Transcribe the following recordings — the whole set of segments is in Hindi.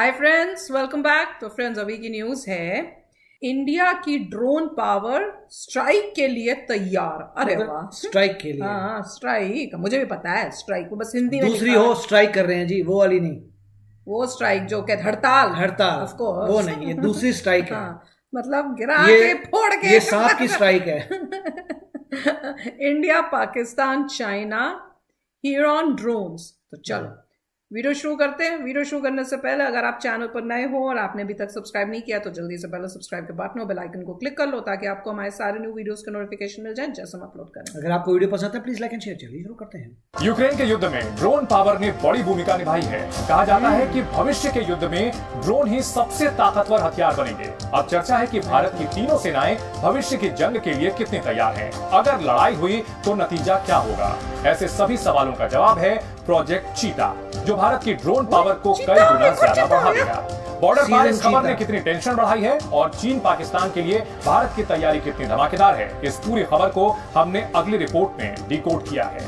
Hi friends, welcome back. तो फ्रेंड्स, अभी की न्यूज है, इंडिया की ड्रोन पावर स्ट्राइक के लिए तैयार। अरे वाह, स्ट्राइक के लिए। हाँ, स्ट्राइक मुझे भी पता है। स्ट्राइक वो बस हिंदी में दूसरी हो स्ट्राइक कर रहे हैं जी, वो वाली नहीं। वो स्ट्राइक जो कहते हड़ताल उसको वो नहीं, ये दूसरी स्ट्राइक है। हाँ, मतलब गिरा के फोड़ के, ये सांप की स्ट्राइक है। India, Pakistan, China, heron drones. तो चलो वीडियो शुरू करते हैं। वीडियो शुरू करने से पहले अगर आप चैनल पर नए हो और आपने अभी तक सब्सक्राइब नहीं किया तो जल्दी से पहले सब्सक्राइब के बटन और बेल आइकन को क्लिक कर लो ताकि आपको हमारे सारे न्यू वीडियोस के नोटिफिकेशन मिल जाए जैसे हम अपलोड करें। अगर आपको वीडियो पसंद है प्लीज लाइक एंड शेयर। चलिए शुरू करते हैं। यूक्रेन के युद्ध में ड्रोन पावर ने बड़ी भूमिका निभाई है। कहा जाता है कि भविष्य के युद्ध में ड्रोन ही सबसे ताकतवर हथियार बनेंगे। अब चर्चा है कि भारत की तीनों सेनाएं भविष्य की जंग के लिए कितनी तैयार हैं। अगर लड़ाई हुई तो नतीजा क्या होगा? ऐसे सभी सवालों का जवाब है प्रोजेक्ट चीता, जो भारत की ड्रोन पावर को कई गुना ज्यादा बढ़ा देगा। बॉर्डर पार इस खबर ने कितनी टेंशन बढ़ाई है और चीन पाकिस्तान के लिए भारत की तैयारी कितनी धमाकेदार है, इस पूरी खबर को हमने अगली रिपोर्ट में डिकोड किया है।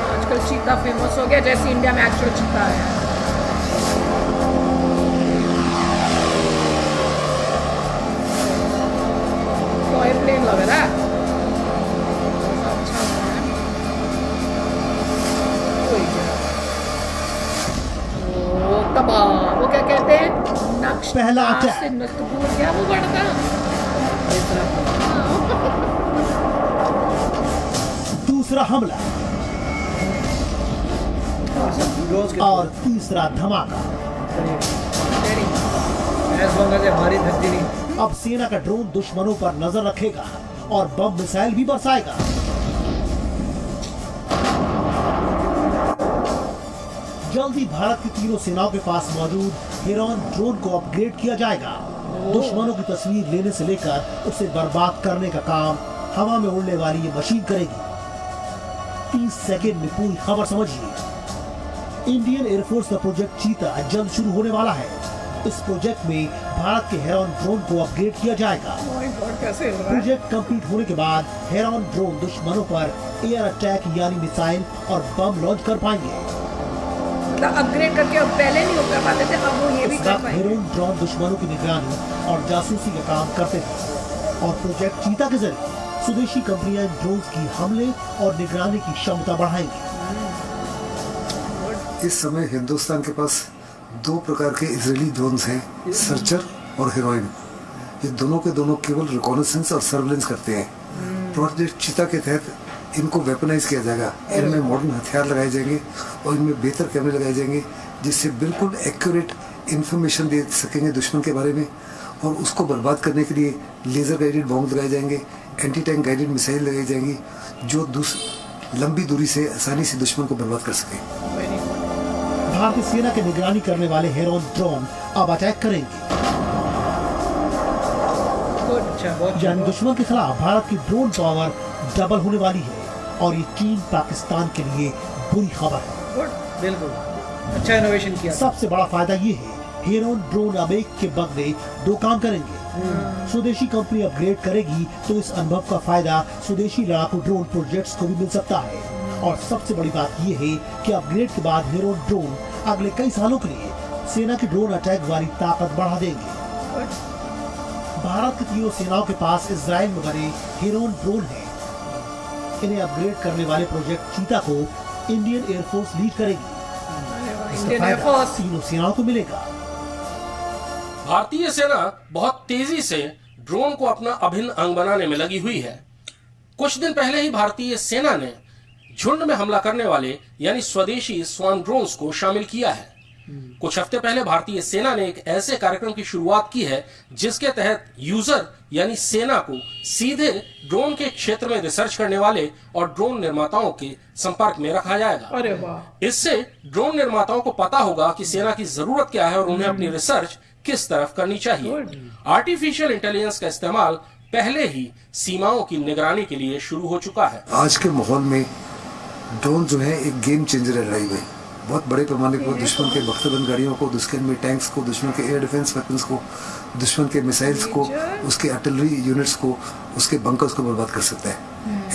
आजकल चीता फेमस हो गया जैसे इंडिया में एक्चुअल चीता है। टॉय प्लेन लग रहा है। वो क्या कहते हैं, पहला से क्या वो बढ़ता दूसरा हमला और तीसरा धमाका। हमारी धरती नहीं। अब सेना का ड्रोन दुश्मनों पर नजर रखेगा और बम मिसाइल भी बरसाएगा। जल्दी भारत की तीनों सेनाओं के पास मौजूद हिरॉन ड्रोन को अपग्रेड किया जाएगा। दुश्मनों की तस्वीर लेने से लेकर उसे बर्बाद करने का काम हवा में उड़ने वाली ये मशीन करेगी। 30 सेकेंड में पूरी खबर समझिए। इंडियन एयरफोर्स का प्रोजेक्ट चीता जल्द शुरू होने वाला है। इस प्रोजेक्ट में भारत के हेरॉन ड्रोन को अपग्रेड किया जाएगा। प्रोजेक्ट कंप्लीट होने के बाद हेरॉन ड्रोन दुश्मनों पर एयर अटैक यानी मिसाइल और बम लॉन्च कर पाएंगे। अपग्रेड करके अब पहले नहीं हो पाते थे, अब वो ये भी कर पाएंगे। हेरॉन ड्रोन दुश्मनों की निगरानी और जासूसी का काम करते थे और प्रोजेक्ट चीता के जरिए स्वदेशी कंपनियां ड्रोन की हमले और निगरानी की क्षमता बढ़ाएंगी। इस समय हिंदुस्तान के पास 2 प्रकार के इजरायली ड्रोन्स हैं, सर्चर और हीरोइन। ये दोनों के दोनों केवल रिकॉनेसेंस और सर्वेलेंस करते हैं। प्रोजेक्ट चीता के तहत इनको वेपनाइज किया जाएगा। इनमें मॉडर्न हथियार लगाए जाएंगे और इनमें बेहतर कैमरे लगाए जाएंगे जिससे बिल्कुल एक्यूरेट इंफॉर्मेशन दे सकेंगे दुश्मन के बारे में, और उसको बर्बाद करने के लिए लेजर गाइडेड बॉम्ब लगाए जाएंगे, एंटी टैंक गाइडेड मिसाइल लगाई जाएंगी जो लंबी दूरी से आसानी से दुश्मन को बर्बाद कर सके। भारतीय सेना की निगरानी करने वाले हेरॉन ड्रोन अब अटैक करेंगे। यानी दुश्मन के खिलाफ भारत की ड्रोन पावर डबल होने वाली है और ये चीन पाकिस्तान के लिए बुरी खबर है। बिल्कुल अच्छा इनोवेशन किया। सबसे बड़ा फायदा ये है, हेरॉन ड्रोन अब एक के बदले 2 काम करेंगे। स्वदेशी कंपनी अपग्रेड करेगी तो इस अनुभव का फायदा स्वदेशी लड़ाकू ड्रोन प्रोजेक्ट्स को भी मिल सकता है। और सबसे बड़ी बात ये है कि अपग्रेड के बाद हेरॉन ड्रोन अगले कई सालों के लिए सेना की ड्रोन अटैक वाली ताकत बढ़ा देंगे। भारत की तीनों सेनाओं के पास इजराइल में बने हेरॉन ड्रोन है। इन्हें अपग्रेड करने वाले प्रोजेक्ट चीता को इंडियन एयरफोर्स लीड करेगी। इसका फायदा तीनों सेनाओं को मिलेगा। भारतीय सेना बहुत तेजी से ड्रोन को अपना अभिन्न अंग बनाने में लगी हुई है। कुछ दिन पहले ही भारतीय सेना ने झुंड में हमला करने वाले यानी स्वदेशी स्वान ड्रोन्स को शामिल किया है। कुछ हफ्ते पहले भारतीय सेना ने एक ऐसे कार्यक्रम की शुरुआत की है जिसके तहत यूजर यानी सेना को सीधे ड्रोन के क्षेत्र में रिसर्च करने वाले और ड्रोन निर्माताओं के संपर्क में रखा जाएगा। अरे वाह। इससे ड्रोन निर्माताओं को पता होगा कि सेना की जरूरत क्या है और उन्हें अपनी रिसर्च किस तरफ करनी चाहिए। आर्टिफिशियल इंटेलिजेंस का इस्तेमाल पहले ही सीमाओं की निगरानी के लिए शुरू हो चुका है। आज के माहौल में ड्रोन जो है एक गेम चेंजर है लड़ाई में। बहुत बड़े पैमाने पर दुश्मन के बख्तरबंद गाड़ियों को, दुश्मन में टैंक्स को, दुश्मन के एयर डिफेंस वेपन्स को, दुश्मन के मिसाइल्स को, उसके आर्टिलरी यूनिट्स को, उसके बंकर्स को बर्बाद कर सकता है।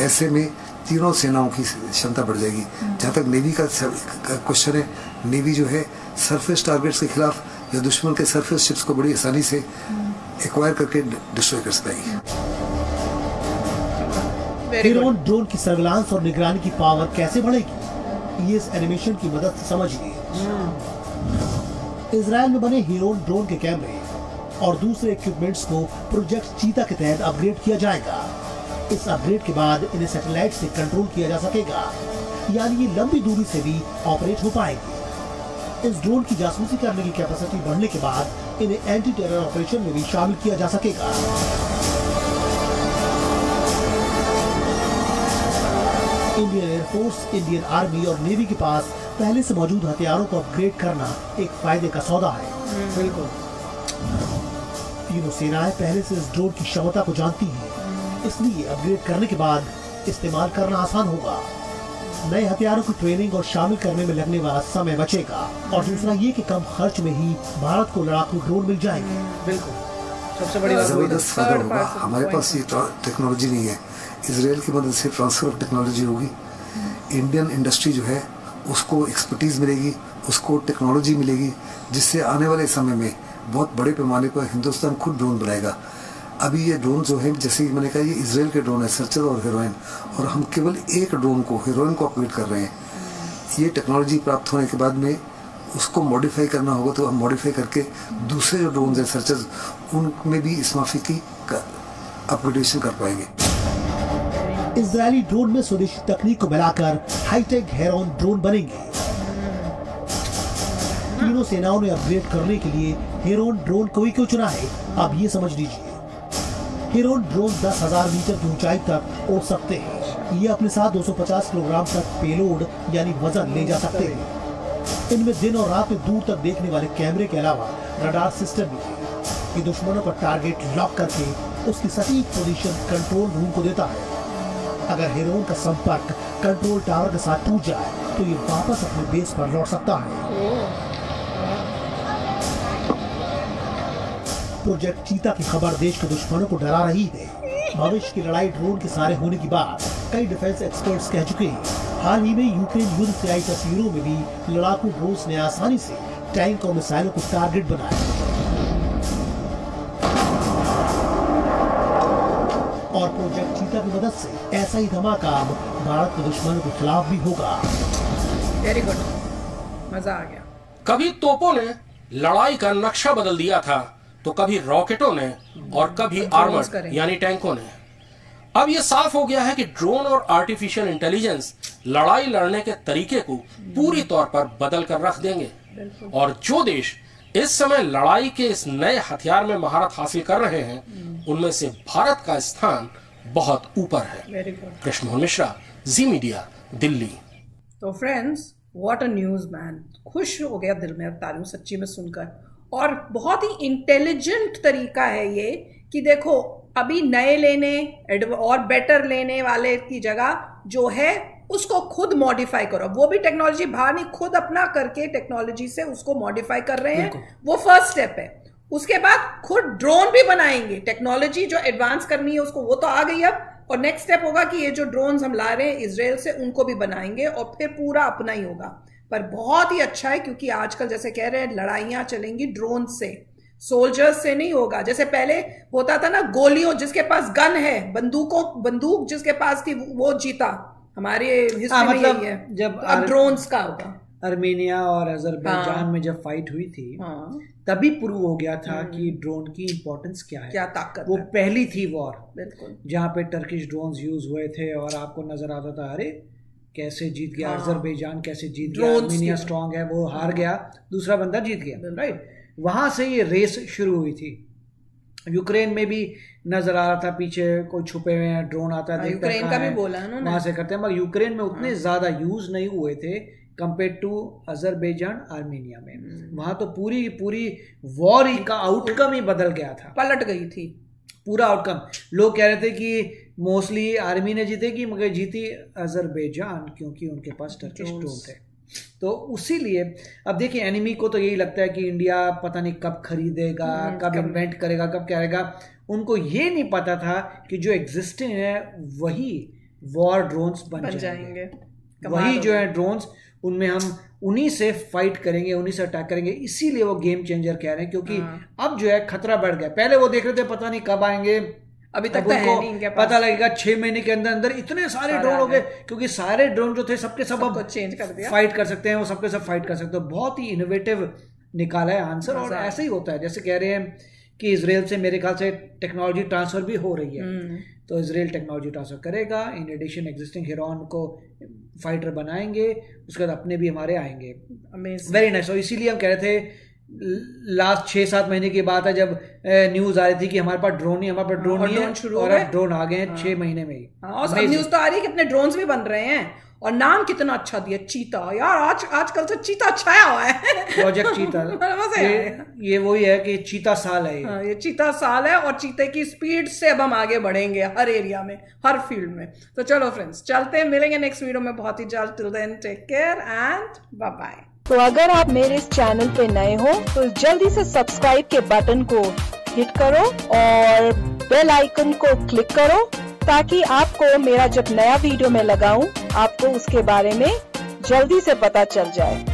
ऐसे में तीनों सेनाओं की क्षमता बढ़ जाएगी। जहाँ तक नेवी का क्वेश्चन है, नेवी जो है सरफेस टारगेट्स के खिलाफ या दुश्मन के सरफेस शिप्स को बड़ी आसानी से एक्वायर करके डिस्ट्रॉय कर सकेगी। हेरोन ड्रोन की सर्विलांस और निगरानी की पावर कैसे बढ़ेगी, ये इस एनिमेशन की मदद से समझिए। इजराइल में बने हेरोन ड्रोन के कैमरे और दूसरे इक्विपमेंट्स को प्रोजेक्ट चीता के तहत अपग्रेड किया जाएगा। इस अपग्रेड के बाद इन्हें सैटेलाइट से कंट्रोल किया जा सकेगा, यानी ये लंबी दूरी से भी ऑपरेट हो पाएंगे। इस ड्रोन की जासूसी करने की कैपेसिटी बढ़ने के बाद इन्हें एंटी टेरर ऑपरेशन में भी शामिल किया जा सकेगा। इंडियन एयरफोर्स, इंडियन आर्मी और नेवी के पास पहले से मौजूद हथियारों को अपग्रेड करना एक फायदे का सौदा है। बिल्कुल। तीनों सेनाएं पहले से इस ड्रोन की क्षमता को जानती हैं, इसलिए अपग्रेड करने के बाद इस्तेमाल करना आसान होगा। नए हथियारों की ट्रेनिंग और शामिल करने में लगने वाला समय बचेगा, और दूसरा ये कि कम खर्च में ही भारत को लड़ाकू ड्रोन मिल जाएंगे। बिल्कुल, सबसे बड़ी बात जबरदस्त फायदा होगा। हमारे पास ये टेक्नोलॉजी नहीं है, इसराइल की मदद से ट्रांसफर ऑफ टेक्नोलॉजी होगी। इंडियन इंडस्ट्री जो है उसको एक्सपर्टीज मिलेगी, उसको टेक्नोलॉजी मिलेगी, जिससे आने वाले समय में बहुत बड़े पैमाने पर हिंदुस्तान खुद ड्रोन बनाएगा। अभी ये ड्रोन जो है, जैसे कि मैंने कहा, ये इसराइल के ड्रोन है, सर्चर और हेरोइन, और हम केवल एक ड्रोन को, हेरोइन को अपग्रेड कर रहे हैं। ये टेक्नोलॉजी प्राप्त होने के बाद में उसको मॉडिफाई करना होगा, तो हम मॉडिफाई करके दूसरे जो ड्रोन हैं सर्चर, उनमें भी इस माफी की अपग्रेडेशन कर पाएंगे। इजरायली ड्रोन में स्वदेशी तकनीक को मिलाकर हाईटेक हेरोन ड्रोन बनेंगे। तीनों सेनाओं ने अपग्रेड करने के लिए हेरोन ड्रोन को ही क्यों चुना है, अब ये समझ लीजिए। हेरोन ड्रोन 10,000 मीटर की ऊंचाई तक उड़ सकते हैं। ये अपने साथ 250 किलोग्राम तक पेलोड यानी वजन ले जा सकते हैं। इनमें दिन और रात में दूर तक देखने वाले कैमरे के अलावा रडार सिस्टम भी है। ये दुश्मनों का टारगेट लॉक करके उसकी सटीक पोजीशन कंट्रोल रूम को देता है। अगर हेरोन का संपर्क कंट्रोल टावर के साथ टूट जाए तो ये वापस अपने बेस पर लौट सकता है। प्रोजेक्ट चीता की खबर देश के दुश्मनों को डरा रही है। भविष्य की लड़ाई ड्रोन के सारे होने की बात कई डिफेंस एक्सपर्ट्स कह चुके हैं। हाल ही में यूक्रेन युद्ध से आई तस्वीरों में भी लड़ाकू ड्रोन्स ने आसानी से टैंक और मिसाइलों को टारगेट बनाया, और प्रोजेक्ट चीता की मदद से ऐसा ही धमाका भारत के दुश्मनों के खिलाफ भी होगा। वेरी गुड, मजा आ गया। कभी तोपों ने लड़ाई का नक्शा बदल दिया था, तो कभी रॉकेटों ने, और कभी आर्मर्ड यानी टैंकों ने। अब यह साफ हो गया है कि ड्रोन और आर्टिफिशियल इंटेलिजेंस लड़ाई लड़ने के तरीके को पूरी तौर पर बदल कर रख देंगे, और जो देश इस समय लड़ाई के इस नए हथियार में महारत हासिल कर रहे हैं, उनमें से भारत का स्थान बहुत ऊपर है। कृष्ण मोहन मिश्रा, जी मीडिया, दिल्ली। तो friends, what a news man. खुश हो गया दिल में तारियों सच्ची में सुनकर, और बहुत ही इंटेलिजेंट तरीका है ये कि देखो अभी नए लेने और बेटर लेने वाले की जगह जो है उसको खुद मॉडिफाई करो। वो भी टेक्नोलॉजी बाहर नहीं, खुद अपना करके टेक्नोलॉजी से उसको मॉडिफाई कर रहे हैं। वो फर्स्ट स्टेप है। उसके बाद खुद ड्रोन भी बनाएंगे। टेक्नोलॉजी जो एडवांस करनी है उसको, वो तो आ गई अब, और नेक्स्ट स्टेप होगा कि ये जो ड्रोन्स हम ला रहे हैं इसराइल से, उनको भी बनाएंगे, और फिर पूरा अपना ही होगा। पर बहुत ही अच्छा है, क्योंकि आजकल जैसे कह रहे हैं लड़ाइयां चलेंगी ड्रोन से, सोल्जर्स से नहीं होगा। जैसे पहले होता था ना, गोलियों, जिसके पास गन है, बंदूक जिसके पास थी वो जीता। हमारे हिस्ट्री में यही है। जब अब ड्रोन्स का होगा। आर्मेनिया और अजरबैजान में जब फाइट हुई थी, तभी प्रूव हो गया था कि ड्रोन की इंपॉर्टेंस क्या है, क्या ताकत वो है। पहली थी वॉर, बिल्कुल, जहाँ पे टर्किश ड्रोन्स यूज हुए थे, और आपको नजर आता था अरे कैसे जीत गया अजरबैजान, कैसे जीत गया, आर्मेनिया स्ट्रांग है, वो हार गया, दूसरा बंदा जीत गया, राइट। वहां से ये रेस शुरू हुई थी। यूक्रेन में भी नजर आ रहा था, पीछे कोई छुपे हुए हैं, ड्रोन आता है, यूक्रेन का भी बोला है वहां से करते हैं, मगर यूक्रेन में उतने ज्यादा यूज नहीं हुए थे कंपेयर टू अजरबैजान आर्मेनिया में। वहां तो पूरी पूरी वॉर का आउटकम ही बदल गया था, पलट गई थी पूरा आउटकम। लोग कह रहे थे कि मोस्टली आर्मी ने जीतेगी, मगर जीती अजरबैजान, क्योंकि उनके पास टर्किश ड्रोन थे। तो उसीलिए अब देखिए, एनिमी को तो यही लगता है कि इंडिया पता नहीं कब खरीदेगा, कब इन्वेंट करेगा, कब क्या करेगा। उनको ये नहीं पता था कि जो एग्जिस्टिंग है वही वॉर ड्रोन्स बन जाएंगे। वही जो है ड्रोन्स उनमें हम उन्हीं से फाइट करेंगे, उन्हीं से अटैक करेंगे। इसीलिए वो गेम चेंजर कह रहे हैं, क्योंकि अब जो है खतरा बढ़ गया। पहले वो देख रहे थे पता नहीं कब आएंगे, अभी तक तो है नहीं इनके पास। पता लगेगा 6 महीने के अंदर अंदर इतने सारे ड्रोन हो गए, क्योंकि सारे ड्रोन जो थे सबके सब अब चेंज कर दिया, फाइट कर सकते हैं, वो सबके सब फाइट कर सकते हैं। बहुत ही इनोवेटिव निकाला है आंसर। और ऐसे ही होता है, जैसे कह रहे हैं कि इजराइल से मेरे ख्याल से टेक्नोलॉजी ट्रांसफर भी हो रही है, तो इजराइल टेक्नोलॉजी ट्रांसफर करेगा। इन एडिशन एग्जिस्टिंग हेरॉन को फाइटर बनाएंगे, उसके बाद अपने भी हमारे आएंगे। Very nice. और इसीलिए हम कह रहे थे लास्ट 6-7 महीने की बात है जब न्यूज आ रही थी कि हमारे पास ड्रोन नहीं है, हमारे पास ड्रोन नहीं है, और अब ड्रोन आ गए हैं 6 महीने में ही। और सब न्यूज तो आ रही है कितने ड्रोन्स भी बन रहे हैं, और नाम कितना अच्छा दिया, चीता। यार आजकल तो चीता छाया हुआ है, प्रोजेक्ट चीता। ये वही है कि चीता साल है ये चीता साल है, और चीते की स्पीड से अब हम आगे बढ़ेंगे हर एरिया में, हर फील्ड में। तो चलो फ्रेंड्स, चलते हैं, मिलेंगे नेक्स्ट वीडियो में बहुत ही जल्द। Till then take care and bye bye. तो अगर आप मेरे इस चैनल पे नए हो तो जल्दी से सब्सक्राइब के बटन को हिट करो और बेल आइकन को क्लिक करो, ताकि आपको मेरा जब नया वीडियो मैं लगाऊं आपको उसके बारे में जल्दी से पता चल जाए।